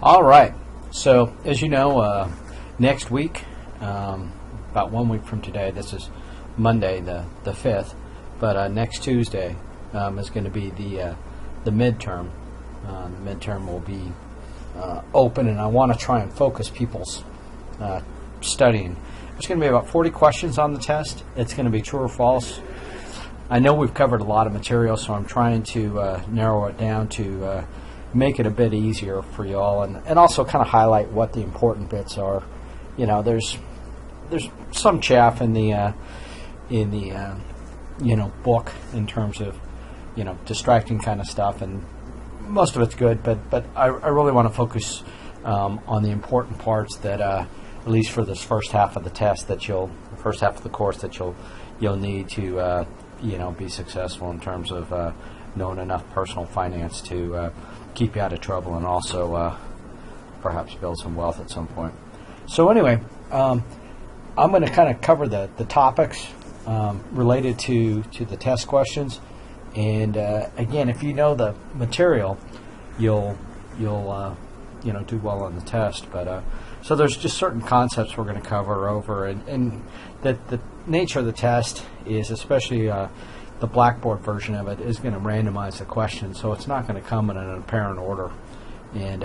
All right. So, as you know, next week, about 1 week from today, this is Monday, the 5th, but next Tuesday is going to be the midterm. The midterm will be open, and I want to try and focus people's studying. There's going to be about 40 questions on the test. It's going to be true or false. I know we've covered a lot of material, so I'm trying to narrow it down to make it a bit easier for you all, and also kind of highlight what the important bits are. You know, there's some chaff in the book in terms of distracting kind of stuff, and most of it's good, but I really want to focus on the important parts that at least for this first half of the test first half of the course that you'll need to be successful in terms of knowing enough personal finance to keep you out of trouble, and also perhaps build some wealth at some point. So anyway, I'm going to kind of cover the topics related to the test questions, and again, if you know the material, you'll do well on the test. But so there's just certain concepts we're going to cover over, and the nature of the test is, especially the Blackboard version of it, is going to randomize the questions, so it's not going to come in an apparent order. And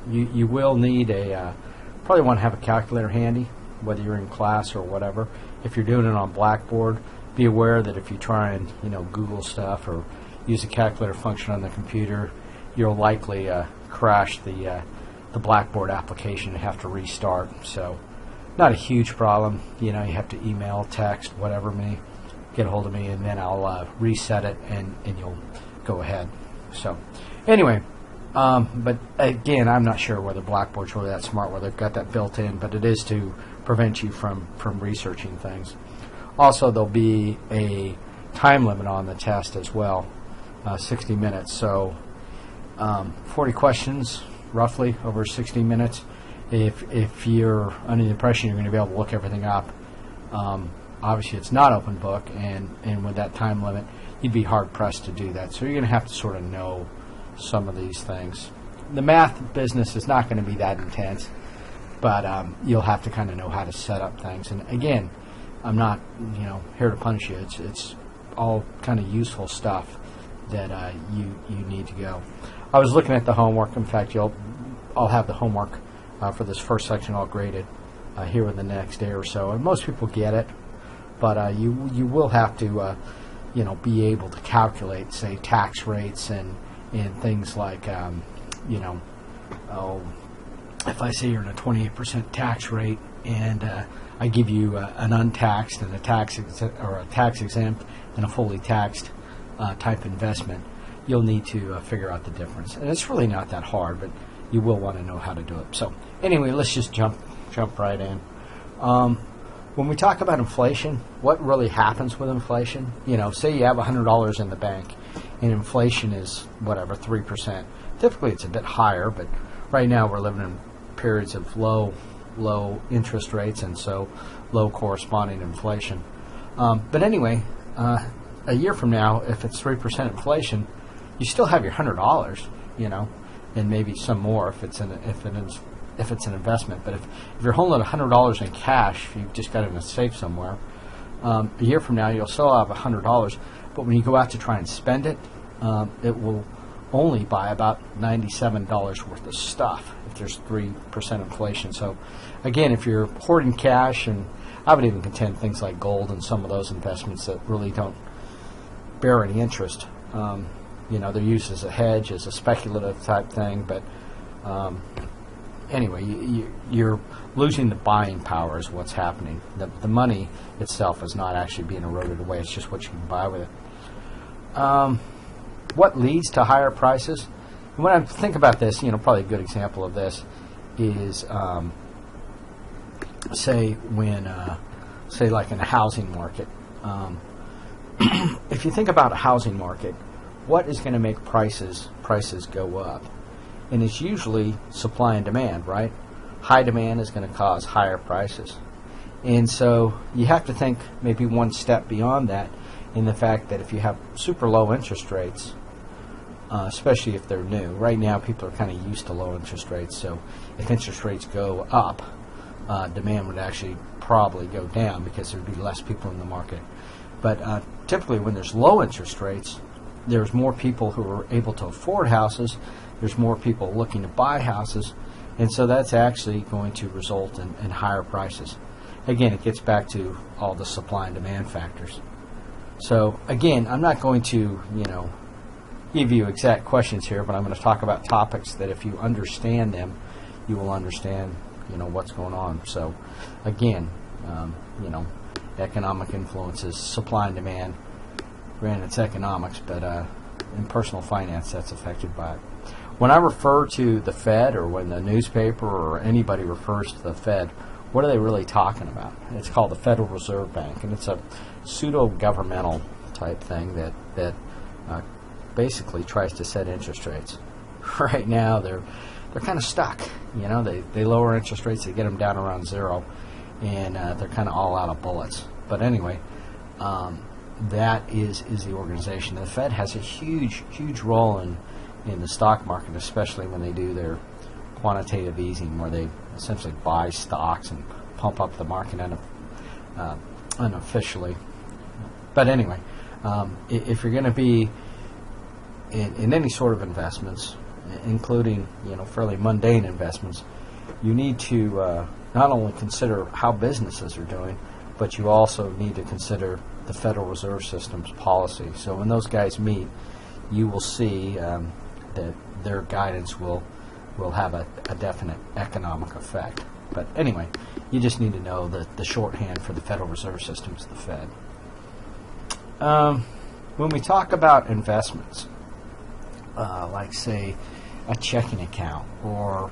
you will need probably want to have a calculator handy, whether you're in class or whatever. If you're doing it on Blackboard, be aware that if you try and Google stuff or use a calculator function on the computer, you'll likely crash the Blackboard application and have to restart. So not a huge problem. You have to email, text, whatever may get a hold of me, and then I'll reset it, and you'll go ahead. So anyway, but again, I'm not sure whether Blackboard's really that smart, whether they've got that built in, but it is to prevent you from researching things. Also, there'll be a time limit on the test as well, 60 minutes. So 40 questions, roughly, over 60 minutes. If you're under the impression you're going to be able to look everything up, obviously it's not open book, and with that time limit, you'd be hard-pressed to do that. So you're going to have to sort of know some of these things. The math business is not going to be that intense, but you'll have to kind of know how to set up things. And again, I'm not here to punish you. It's all kind of useful stuff that you need to go. I was looking at the homework. In fact, I'll have the homework for this first section all graded here in the next day or so. And most people get it, but you will have to be able to calculate, say, tax rates and things like if I say you're in a 28% tax rate, and I give you an untaxed and a tax exempt and a fully taxed type investment, you'll need to figure out the difference. And it's really not that hard, but you will want to know how to do it. So anyway, let's just jump right in. When we talk about inflation, what really happens with inflation? Say you have $100 in the bank, and inflation is whatever, 3%. Typically, it's a bit higher, but right now we're living in periods of low interest rates, and so low corresponding inflation. But anyway, a year from now, if it's 3% inflation, you still have your $100, and maybe some more if it's an investment. But if you're holding $100 in cash, you've just got it in a safe somewhere. A year from now, you'll still have $100, but when you go out to try and spend it, it will only buy about $97 worth of stuff if there's 3% inflation. So again, if you're hoarding cash, and I would even contend things like gold and some of those investments that really don't bear any interest, they're used as a hedge, as a speculative type thing, but anyway, you're losing the buying power is what's happening. The money itself is not actually being eroded away. It's just what you can buy with it. What leads to higher prices? And when I think about this, probably a good example of this is, say like in a housing market. If you think about a housing market, what is going to make prices go up? And it's usually supply and demand, right? High demand is going to cause higher prices. And so you have to think maybe one step beyond that, in the fact that if you have super low interest rates, especially if they're new. Right now, people are kind of used to low interest rates, so if interest rates go up, demand would actually probably go down because there would be less people in the market. But typically when there's low interest rates, there's more people who are able to afford houses, there's more people looking to buy houses, and so that's actually going to result in higher prices. Again, it gets back to all the supply and demand factors. So again, I'm not going to, give you exact questions here, but I'm going to talk about topics that if you understand them, you will understand, what's going on. So again, economic influences, supply and demand. Granted, it's economics, but in personal finance, that's affected by it. When I refer to the Fed, or when the newspaper or anybody refers to the Fed, what are they really talking about? It's called the Federal Reserve Bank, and it's a pseudo-governmental type thing that basically tries to set interest rates. Right now, they're kind of stuck. They lower interest rates, they get them down around zero, and they're kind of all out of bullets. But anyway, that is the organization. The Fed has a huge role in the stock market, especially when they do their quantitative easing, where they essentially buy stocks and pump up the market unofficially. But anyway, if you're going to be in any sort of investments, including fairly mundane investments, you need to not only consider how businesses are doing, but you also need to consider the Federal Reserve System's policy. So when those guys meet, you will see that their guidance will have a definite economic effect. But anyway, you just need to know that the shorthand for the Federal Reserve System is the Fed. When we talk about investments, like say a checking account or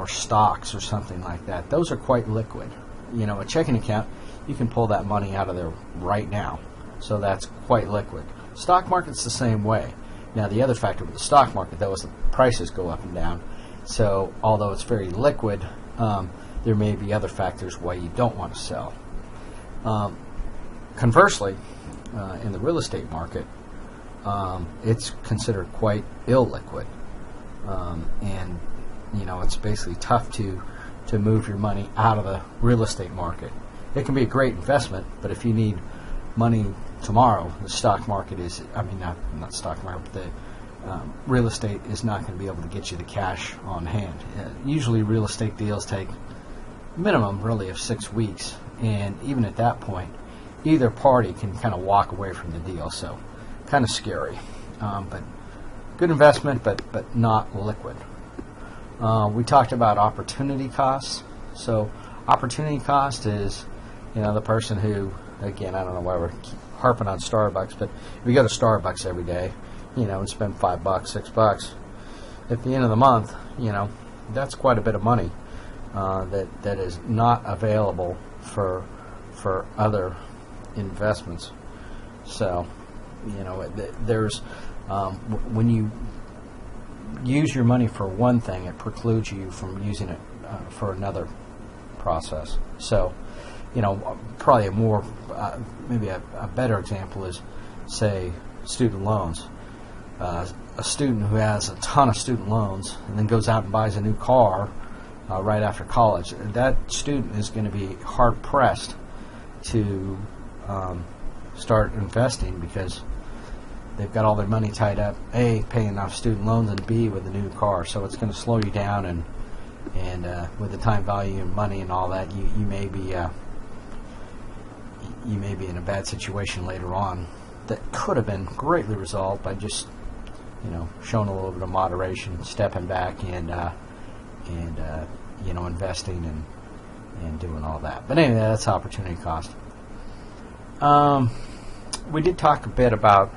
stocks or something like that, those are quite liquid. A checking account, you can pull that money out of there right now, so that's quite liquid. Stock market's the same way. Now, the other factor with the stock market, though, is the prices go up and down. So although it's very liquid, there may be other factors why you don't want to sell. Conversely, in the real estate market, it's considered quite illiquid. And it's basically tough to move your money out of the real estate market. It can be a great investment, but if you need money tomorrow, the stock market is, not stock market, but the real estate is not going to be able to get you the cash on hand. Usually real estate deals take minimum really of 6 weeks, and even at that point, either party can kind of walk away from the deal, so kind of scary. But good investment, but not liquid. We talked about opportunity costs. So opportunity cost is, the person who, again, I don't know why we're harping on Starbucks, but if you go to Starbucks every day, and spend $5, $6, at the end of the month, that's quite a bit of money that is not available for other investments. So, there's when you use your money for one thing, it precludes you from using it for another process. So, probably a more, maybe a better example is, say, student loans. A student who has a ton of student loans and then goes out and buys a new car right after college, that student is going to be hard-pressed to start investing because they've got all their money tied up, A, paying off student loans, and B, with a new car. So it's going to slow you down, and with the time value and money and all that, you may be in a bad situation later on that could have been greatly resolved by just showing a little bit of moderation, stepping back, and investing and doing all that. But anyway, that's opportunity cost. We did talk a bit about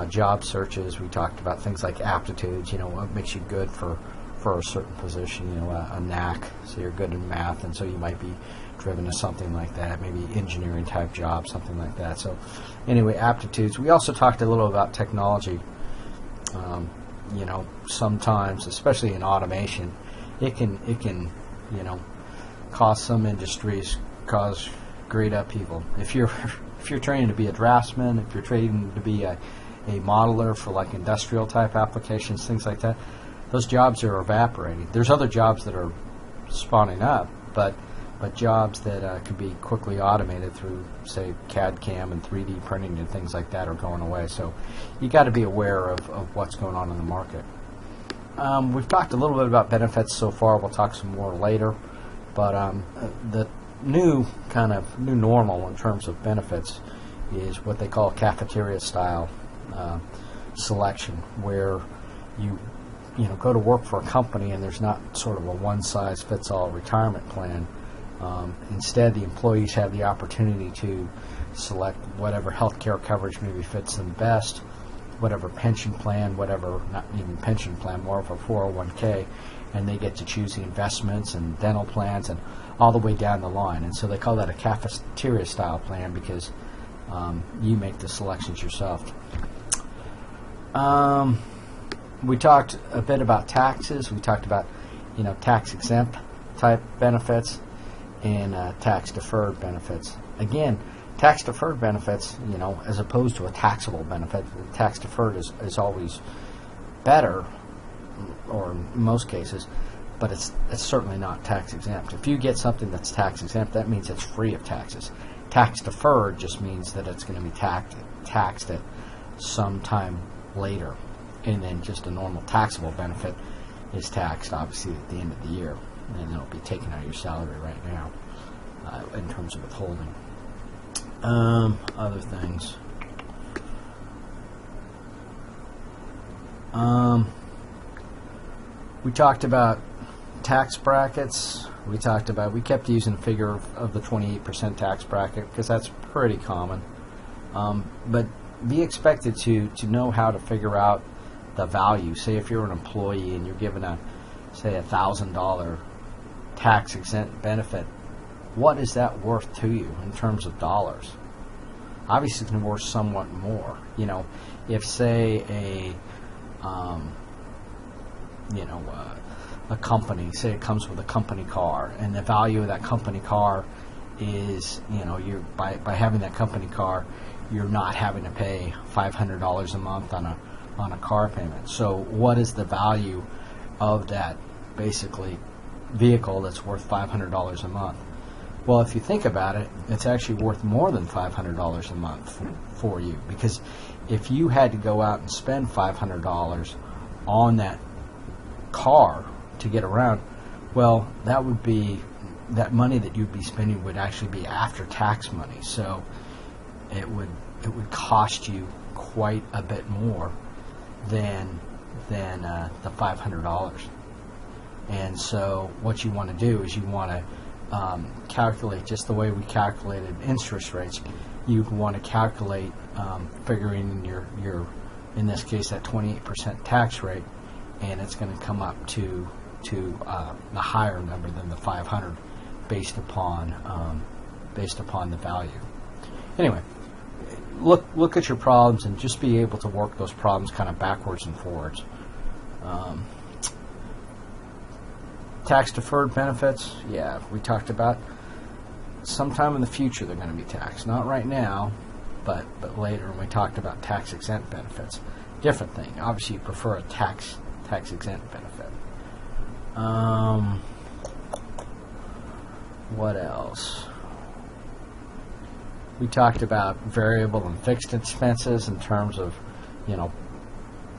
job searches. We talked about things like aptitudes, what makes you good for a certain position, a knack. So you're good in math, and so you might be driven to something like that, maybe engineering type job, something like that. So anyway, aptitudes. We also talked a little about technology. Sometimes, especially in automation, it can cause some industries, cause great upheaval. If you're training to be a draftsman, if you're training to be a a modeler for like industrial type applications, things like that, those jobs are evaporating. There's other jobs that are spawning up, but jobs that can be quickly automated through, say, CAD CAM and 3D printing and things like that are going away. So you got to be aware of what's going on in the market. We've talked a little bit about benefits so far. We'll talk some more later. But the new normal in terms of benefits is what they call cafeteria style selection, where you go to work for a company and there's not sort of a one-size-fits-all retirement plan. Instead, the employees have the opportunity to select whatever health care coverage maybe fits them best, whatever pension plan, whatever, not even pension plan, more of a 401k, and they get to choose the investments and dental plans and all the way down the line. And so they call that a cafeteria style plan because you make the selections yourself. We talked a bit about taxes. We talked about tax exempt type benefits and tax deferred benefits. Again, tax deferred benefits, as opposed to a taxable benefit, tax deferred is always better, or in most cases, but it's certainly not tax exempt. If you get something that's tax exempt, that means it's free of taxes. Tax deferred just means that it's going to be taxed at some time later, and then just a normal taxable benefit is taxed obviously at the end of the year, and it'll be taken out of your salary right now in terms of withholding. Other things. We talked about tax brackets. We kept using the figure of the 28% tax bracket because that's pretty common. But be expected to know how to figure out the value. Say if you're an employee and you're given say $1,000 tax exempt benefit, what is that worth to you in terms of dollars? Obviously, it's worth somewhat more. If say a company, say it comes with a company car, and the value of that company car is, you by having that company car, you're not having to pay $500 a month on a car payment. So what is the value of that basically vehicle that's worth $500 a month? Well, if you think about it, it's actually worth more than $500 a month for you, because if you had to go out and spend $500 on that car to get around, well, that money that you'd be spending would actually be after tax money. So it would cost you quite a bit more than the $500. And so what you want to do is you want to calculate just the way we calculated interest rates. You want to calculate figuring in your in this case that 28% tax rate, and it's going to come up to a higher number than the 500 based upon the value. Anyway, look at your problems and just be able to work those problems kind of backwards and forwards. Tax deferred benefits, yeah, we talked about sometime in the future they're going to be taxed. Not right now, but later. And we talked about tax exempt benefits. Different thing. Obviously, you prefer a tax exempt benefit. What else? We talked about variable and fixed expenses in terms of,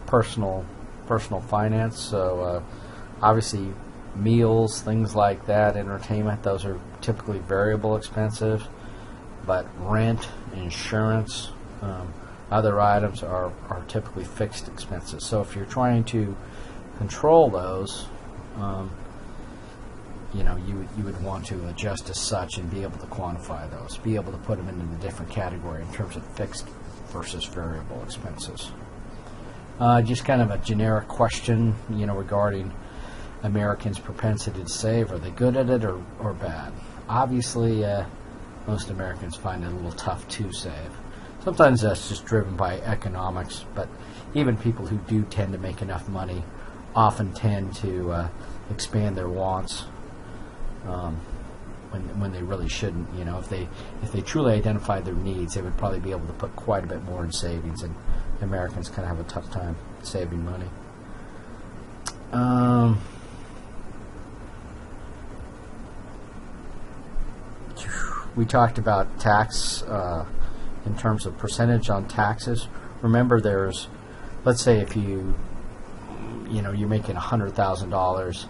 personal finance. So obviously, meals, things like that, entertainment, those are typically variable expenses, but rent, insurance, other items are typically fixed expenses. So if you're trying to control those, you would want to adjust as such and be able to quantify those, be able to put them into the different category in terms of fixed versus variable expenses. Just kind of a generic question, regarding Americans' propensity to save. Are they good at it or bad? Obviously, most Americans find it a little tough to save. Sometimes that's just driven by economics, but even people who do tend to make enough money often tend to expand their wants when they really shouldn't. If they truly identified their needs, they would probably be able to put quite a bit more in savings and Americans kind of have a tough time saving money. We talked about tax in terms of percentage on taxes. Remember, there's, let's say if you're making $100,000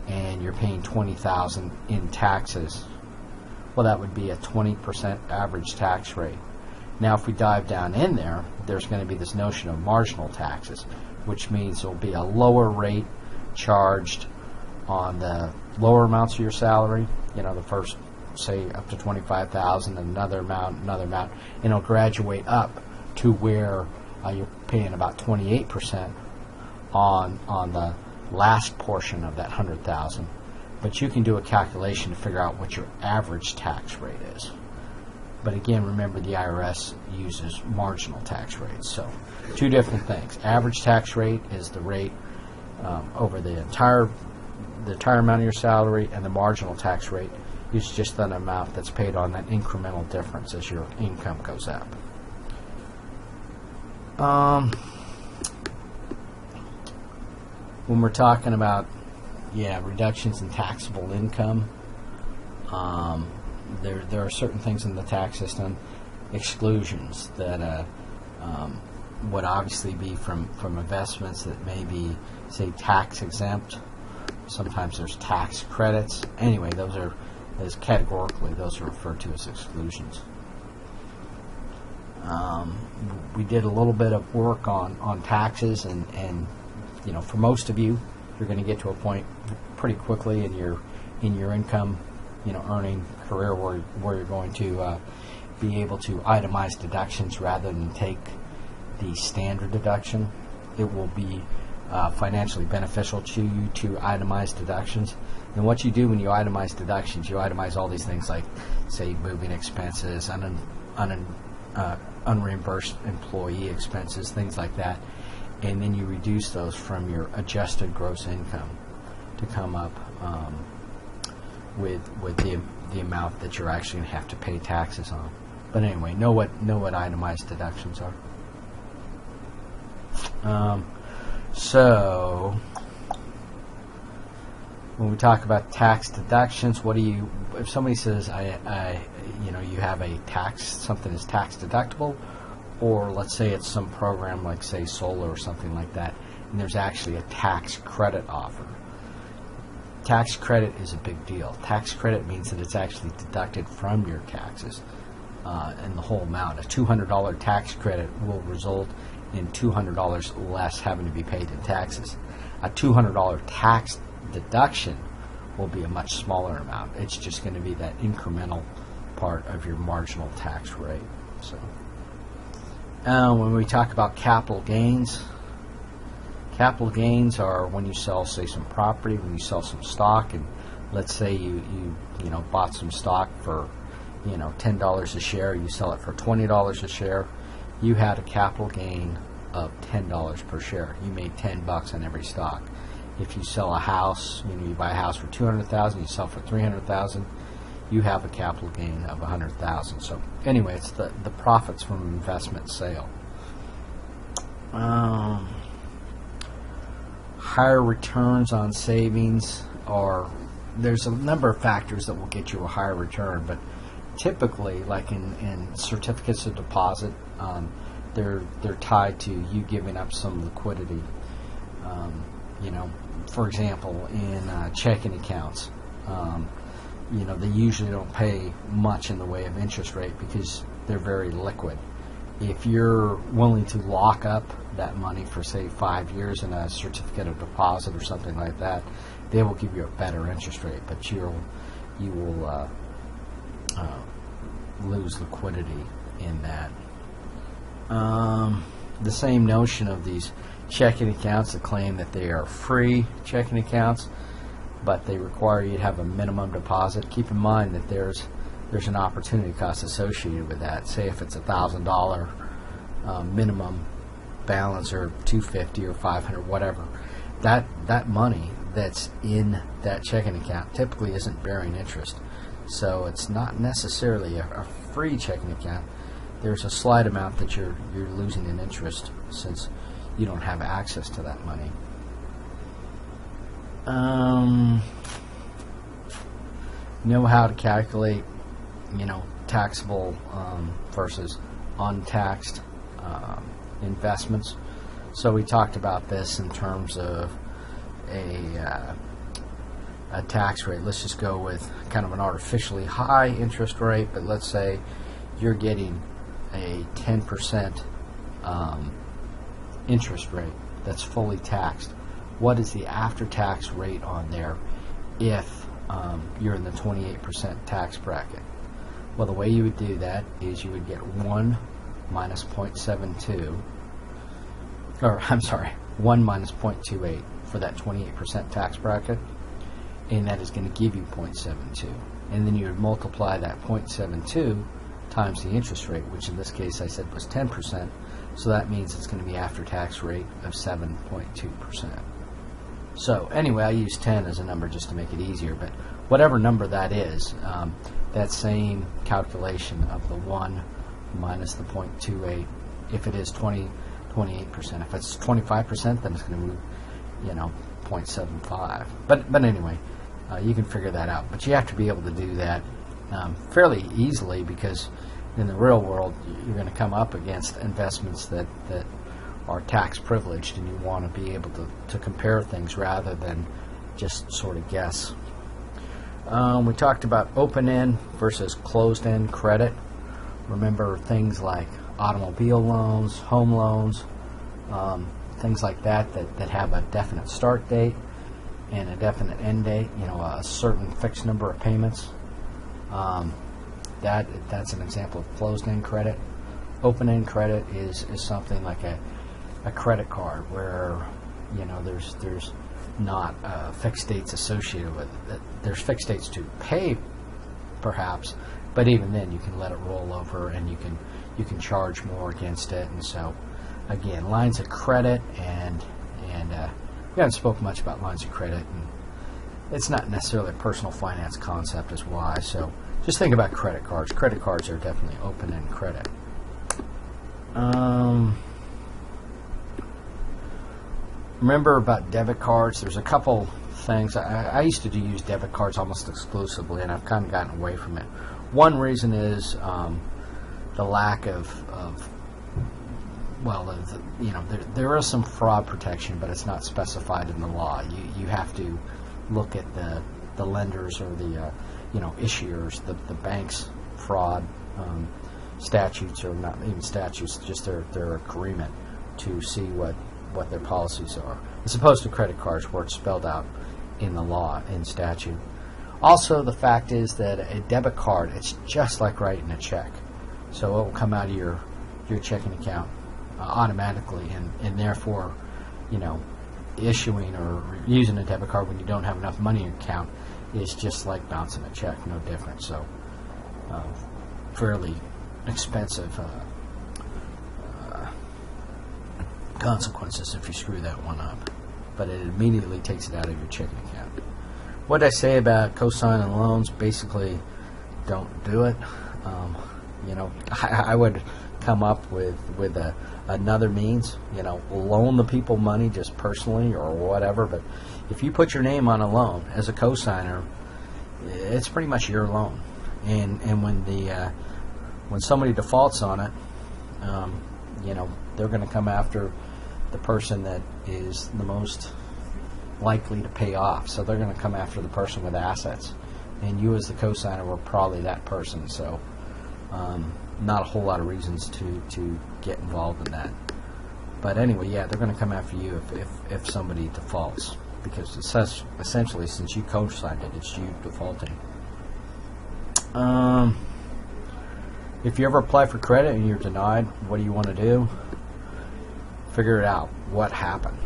and you're paying $20,000 in taxes. Well, that would be a 20% average tax rate. Now, if we dive down in there, there's going to be this notion of marginal taxes, which means there will be a lower rate charged on the lower amounts of your salary. The first, say, up to $25,000, another amount, and it'll graduate up to where you're paying about 28% on the last portion of that $100,000. But you can do a calculation to figure out what your average tax rate is. But again, remember the IRS uses marginal tax rates. So two different things. Average tax rate is the rate over the entire amount of your salary, and the marginal tax rate is just an amount that's paid on that incremental difference as your income goes up. When we're talking about reductions in taxable income, there are certain things in the tax system, exclusions that would obviously be from investments that may be, say, tax exempt. Sometimes there's tax credits. Anyway, those are referred to as exclusions. We did a little bit of work on taxes, and for most of you, you're going to get to a point pretty quickly in your income, earning career where you're going to be able to itemize deductions rather than take the standard deduction. It will be financially beneficial to you to itemize deductions. And what you do when you itemize deductions, you itemize all these things like, say, moving expenses, unreimbursed employee expenses, things like that. And then you reduce those from your adjusted gross income to come up with the amount that you're actually going to have to pay taxes on. But anyway, know what itemized deductions are. So when we talk about tax deductions, if somebody says you have a tax, something is tax deductible, or let's say it's some program like, say, solar or something like that, and there's actually a tax credit offer. Tax credit is a big deal. Tax credit means that it's actually deducted from your taxes and the whole amount. A $200 tax credit will result in $200 less having to be paid in taxes. A $200 tax deduction will be a much smaller amount. It's just going to be that incremental part of your marginal tax rate. So when we talk about capital gains are when you sell, say, some property, when you sell some stock, and let's say you bought some stock for $10 a share, you sell it for $20 a share, you had a capital gain of $10 per share. You made $10 on every stock. If you sell a house, you buy a house for $200,000, you sell for $300,000, you have a capital gain of $100,000. So anyway, it's the profits from investment sale. Higher returns on savings, or there's a number of factors that will get you a higher return, but typically, like in certificates of deposit, they're tied to you giving up some liquidity. For example, in checking accounts, they usually don't pay much in the way of interest rate because they're very liquid. If you're willing to lock up that money for, say, 5 years in a certificate of deposit or something like that, they will give you a better interest rate, but you will lose liquidity in that. The same notion of these checking accounts that claim that they are free checking accounts, but they require you to have a minimum deposit. Keep in mind that there's an opportunity cost associated with that. Say if it's $1,000 minimum balance, or $250 or $500, whatever, that money that's in that checking account typically isn't bearing interest. So it's not necessarily a free checking account. there's a slight amount that you're losing in interest since you don't have access to that money. Know how to calculate, taxable versus untaxed investments. So we talked about this in terms of a tax rate. Let's just go with kind of an artificially high interest rate, but let's say you're getting a 10% interest rate that's fully taxed. What is the after-tax rate on there if you're in the 28% tax bracket? Well, the way you would do that is you would get 1 minus 0.72, or I'm sorry, 1 minus 0.28 for that 28% tax bracket, and that is going to give you 0.72. And then you would multiply that 0.72 times the interest rate, which in this case I said was 10%, so that means it's going to be after-tax rate of 7.2%. So anyway, I use 10 as a number just to make it easier, but whatever number that is, that same calculation of the 1 minus the 0.28, if it is 28%. If it's 25%, then it's going to move, 0.75. But anyway, you can figure that out. But you have to be able to do that fairly easily, because in the real world, you're going to come up against investments that are tax privileged, and you want to be able to compare things rather than just sort of guess. We talked about open-end versus closed-end credit. Remember things like automobile loans, home loans, things like that have a definite start date and a definite end date, a certain fixed number of payments. That's an example of closed-end credit. Open-end credit is something like a credit card where there's not fixed dates associated with it. There's fixed dates to pay, perhaps, but even then you can let it roll over and you can charge more against it. And so again, lines of credit and we haven't spoken much about lines of credit, and it's not necessarily a personal finance concept is why. So just think about credit cards. Credit cards are definitely open-end credit. Remember about debit cards, there's a couple things. I used to use debit cards almost exclusively, and I've kind of gotten away from it. One reason is the lack of there is some fraud protection, but it's not specified in the law. You have to look at the lenders or the issuers, the bank's fraud statutes, or not even statutes, just their agreement to see what their policies are, as opposed to credit cards where it's spelled out in the law, in statute. Also, the fact is that a debit card, it's just like writing a check. So it will come out of your checking account automatically, and therefore, issuing or using a debit card when you don't have enough money in your account is just like bouncing a check, no different. So fairly expensive consequences if you screw that one up, but it immediately takes it out of your checking account. What I say about cosigning loans, basically don't do it. I would come up with another means, loan the people money just personally or whatever, but if you put your name on a loan as a cosigner, it's pretty much your loan, and when somebody defaults on it, they're going to come after the person that is the most likely to pay off. So they're going to come after the person with assets, and you as the cosigner were probably that person. So not a whole lot of reasons to get involved in that. But anyway, yeah, they're going to come after you if somebody defaults, because it's essentially, since you co-signed it, it's you defaulting. If you ever apply for credit and you're denied, what do you want to do? Figure it out. What happened?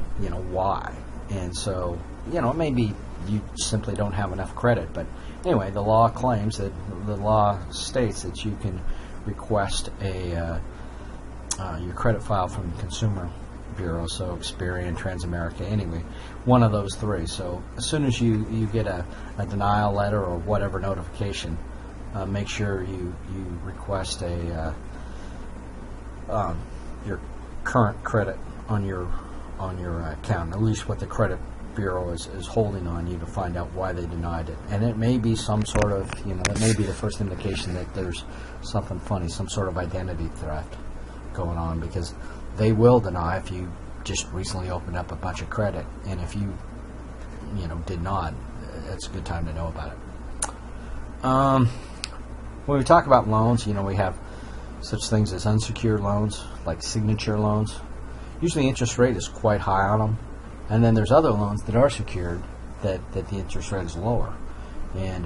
Why? And so, maybe you simply don't have enough credit. But anyway, the law claims that the law states that you can request your credit file from the Consumer Bureau, so Experian, Transamerica, anyway, one of those three. So as soon as you get a denial letter or whatever notification, make sure you request your current credit on your account, at least what the credit bureau is holding on you, to find out why they denied it. And it may be some sort of, it may be the first indication that there's something funny, some sort of identity theft going on, because they will deny if you just recently opened up a bunch of credit, and if you did not, it's a good time to know about it. When we talk about loans, we have such things as unsecured loans, like signature loans. Usually interest rate is quite high on them. And then there's other loans that are secured that the interest rate is lower. And,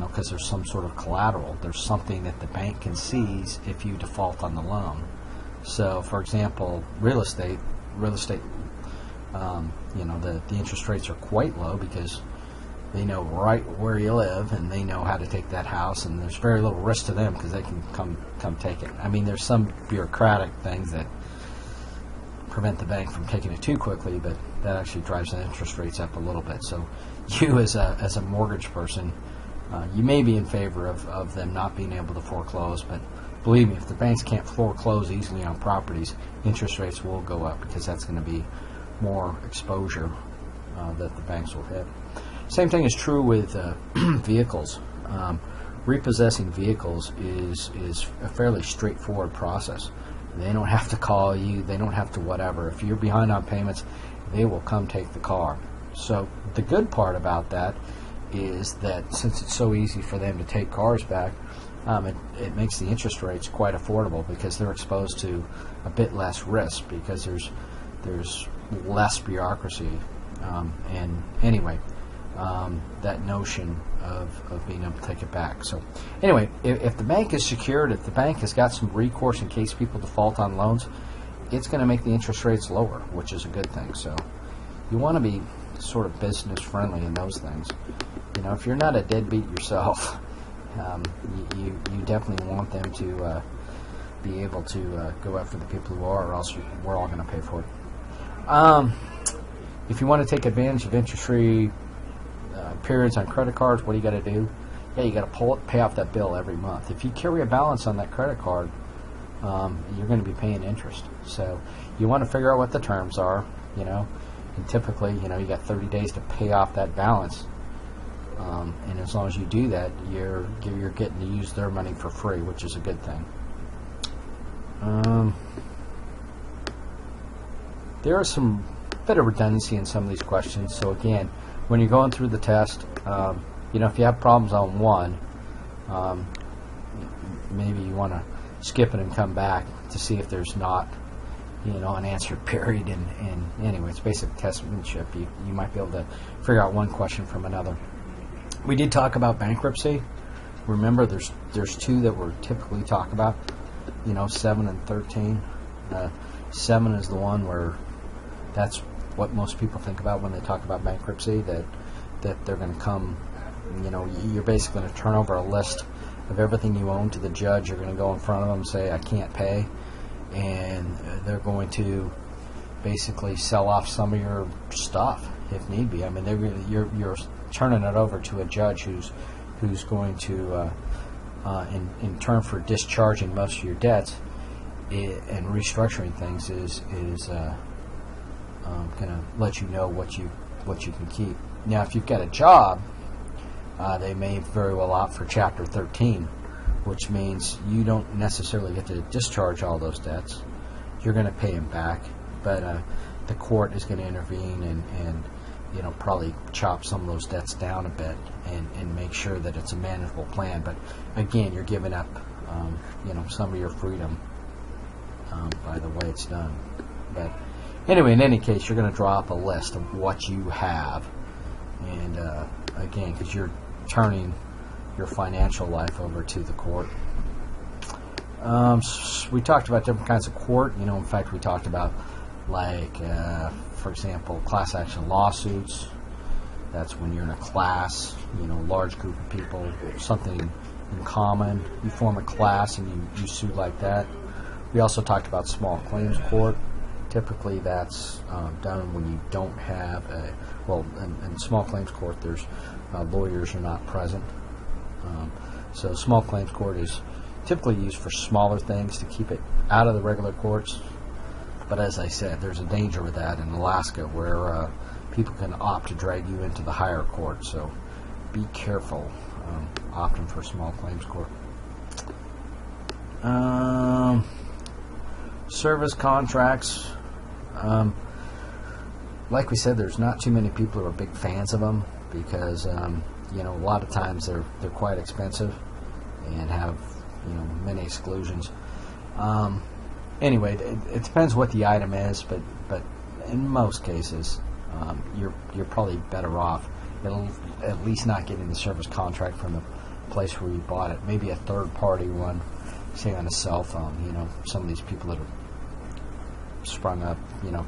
because there's some sort of collateral. There's something that the bank can seize if you default on the loan. So, for example, real estate, the interest rates are quite low because they know right where you live, and they know how to take that house, and there's very little risk to them because they can come take it. I mean, there's some bureaucratic things that prevent the bank from taking it too quickly, but that actually drives the interest rates up a little bit. So you as a mortgage person, you may be in favor of them not being able to foreclose, but believe me, if the banks can't foreclose easily on properties, interest rates will go up because that's going to be more exposure that the banks will hit. Same thing is true with vehicles. Repossessing vehicles is a fairly straightforward process. They don't have to call you. They don't have to whatever. If you're behind on payments, they will come take the car. So the good part about that is that since it's so easy for them to take cars back, it makes the interest rates quite affordable because they're exposed to a bit less risk because there's less bureaucracy. And anyway, that notion of being able to take it back. So anyway, if the bank is secured, if the bank has got some recourse in case people default on loans, it's going to make the interest rates lower, which is a good thing. So you want to be sort of business friendly in those things. If you're not a deadbeat yourself, you definitely want them to be able to go after the people who are, or else we're all going to pay for it. If you want to take advantage of interest-free periods on credit cards, what do you got to do? Yeah, you got to pull it, pay off that bill every month. If you carry a balance on that credit card, you're going to be paying interest. So you want to figure out what the terms are, and typically, you got 30 days to pay off that balance. And as long as you do that, you're getting to use their money for free, which is a good thing. There are some bit of redundancy in some of these questions. So again, when you're going through the test, if you have problems on one, maybe you want to skip it and come back to see if there's not, an answered period. And anyway, it's basic testmanship. You might be able to figure out one question from another. We did talk about bankruptcy. Remember, there's two that we typically talk about, 7 and 13. 7 is the one where that's what most people think about when they talk about bankruptcy, that they're going to come, you're basically going to turn over a list of everything you own to the judge. You're going to go in front of them and say, I can't pay, and they're going to basically sell off some of your stuff if need be. I mean, you're turning it over to a judge who's going to, in turn for discharging most of your debts and restructuring things, is going to let you know what you can keep. Now, if you've got a job, they may very well opt for Chapter 13, which means you don't necessarily get to discharge all those debts. You're going to pay them back, but the court is going to intervene and probably chop some of those debts down a bit and make sure that it's a manageable plan. But again, you're giving up some of your freedom by the way it's done. But anyway, in any case, you're going to draw up a list of what you have, and again, because you're turning your financial life over to the court. We talked about different kinds of court. In fact, we talked about, for example, class action lawsuits. That's when you're in a class, large group of people, something in common. You form a class and you sue like that. We also talked about small claims court. Typically, that's done when you don't have in small claims court, there's lawyers are not present. So small claims court is typically used for smaller things to keep it out of the regular courts. But as I said, there's a danger with that in Alaska where people can opt to drag you into the higher court. So be careful opting for small claims court. Service contracts. Like we said, there's not too many people who are big fans of them because a lot of times they're quite expensive and have many exclusions. Anyway, it depends what the item is, but in most cases, you're probably better off at least not getting the service contract from the place where you bought it. Maybe a third-party one, say on a cell phone. Some of these people that are sprung up,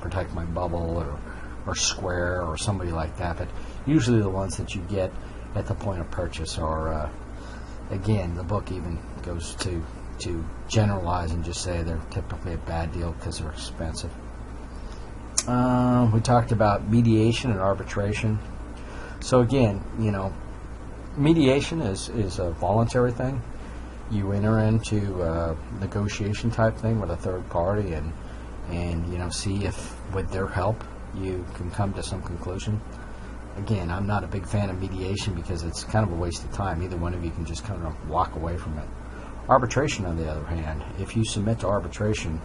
Protect My Bubble or Square or somebody like that. But usually the ones that you get at the point of purchase are, again, the book even goes to generalize and just say they're typically a bad deal because they're expensive. We talked about mediation and arbitration. So again, mediation is a voluntary thing. You enter into a negotiation type thing with a third party and see if with their help you can come to some conclusion. Again, I'm not a big fan of mediation because it's kind of a waste of time. Either one of you can just kind of walk away from it. Arbitration, on the other hand, if you submit to arbitration,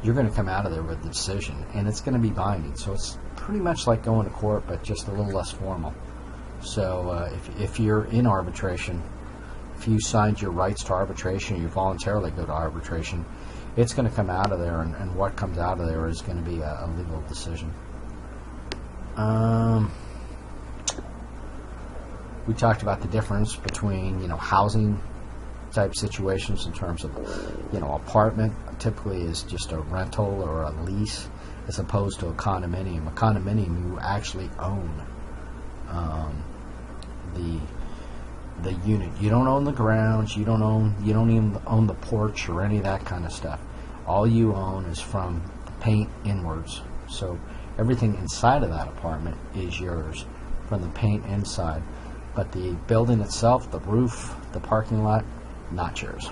you're going to come out of there with a decision, and it's going to be binding. So it's pretty much like going to court, but just a little less formal. So if you're in arbitration, if you signed your rights to arbitration, you voluntarily go to arbitration, it's going to come out of there, and what comes out of there is going to be a legal decision. We talked about the difference between housing type situations in terms of apartment typically is just a rental or a lease as opposed to a condominium. A condominium, you actually own the unit. You don't own the grounds. You don't even own the porch or any of that kind of stuff. All you own is from the paint inwards. So everything inside of that apartment is yours from the paint inside. But the building itself, the roof, the parking lot, not yours.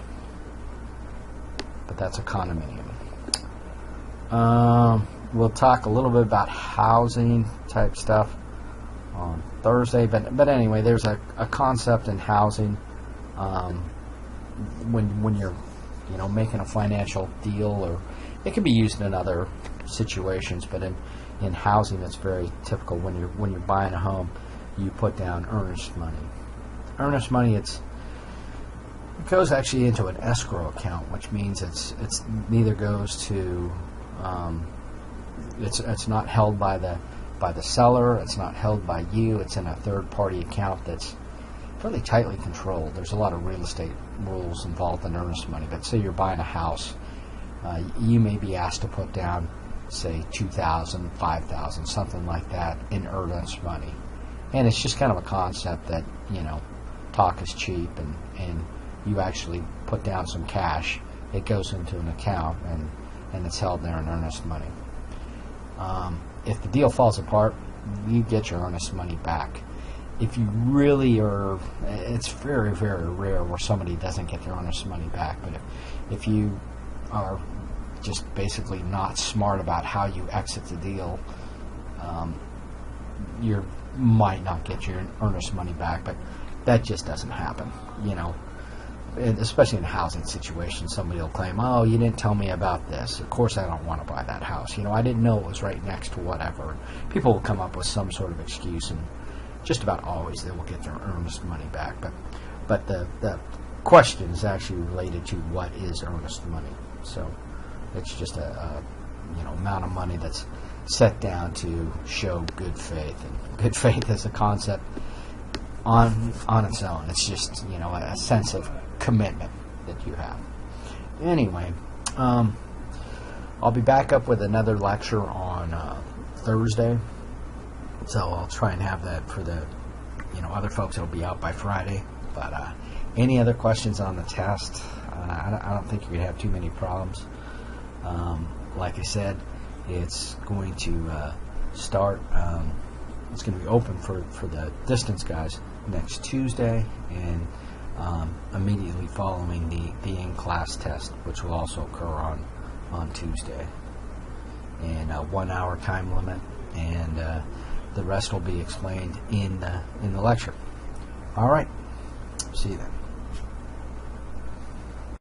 But that's a condominium. We'll talk a little bit about housing type stuff on Thursday. But anyway, there's a concept in housing when you're making a financial deal, or it can be used in other situations. But in housing, it's very typical when you're buying a home. You put down earnest money. Earnest money, it goes actually into an escrow account, which means it's neither goes to it's not held by the seller. It's not held by you. It's in a third party account that's fairly tightly controlled. There's a lot of real estate rules involved in earnest money. But say you're buying a house, you may be asked to put down, say, $2,000, $5,000, something like that in earnest money. And it's just kind of a concept that, talk is cheap, and you actually put down some cash. It goes into an account, and it's held there in earnest money. If the deal falls apart, you get your earnest money back. If you really are, it's very, very rare where somebody doesn't get their earnest money back. But if you are just basically not smart about how you exit the deal, you might not get your earnest money back. But that just doesn't happen, especially in a housing situation. Somebody will claim, oh, you didn't tell me about this. Of course I don't want to buy that house. I didn't know it was right next to whatever. People will come up with some sort of excuse, and just about always they will get their earnest money back. But the question is actually related to what is earnest money. So it's just a amount of money that's set down to show good faith. And good faith is a concept on its own. It's just a sense of commitment that you have. Anyway, I'll be back up with another lecture on Thursday, so I'll try and have that for the other folks. It'll be out by Friday. But any other questions on the test? I don't think you're going to have too many problems. Like I said, it's going to start. It's going to be open for the distance guys next Tuesday, and immediately following the in-class test, which will also occur on Tuesday. And a 1 hour time limit, and the rest will be explained in the lecture. All right. See you then.